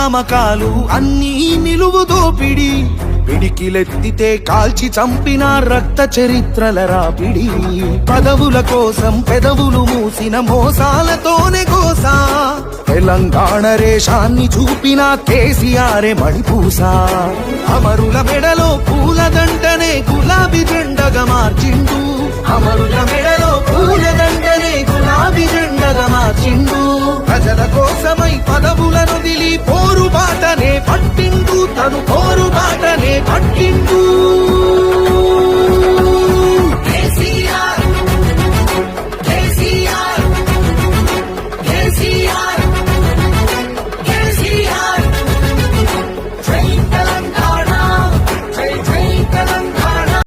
నియామకాలు అన్నీ నిలువు దోపిడి, పిడికిలెత్తితే కాల్చి చంపిన రక్త చరిత్రల రాపిడి. పదవుల కోసం పెదవులు మూసిన మోసాలతోనే గోసా, తెలంగాణ రేషాన్ని చూపిన కేసీఆర్ మణిపూసా. అమరుల మెడలో పూలదండనే గులాబీ జెండగా మార్చిండు, అమరుల మెడలో పూలదండనే గులాబీ జెండగా మార్చిండు. ప్రజల కోసమై పదవులను దిలి పోరుబాటనే పట్టిండు, తను పోరుబాటనే పట్టిండు.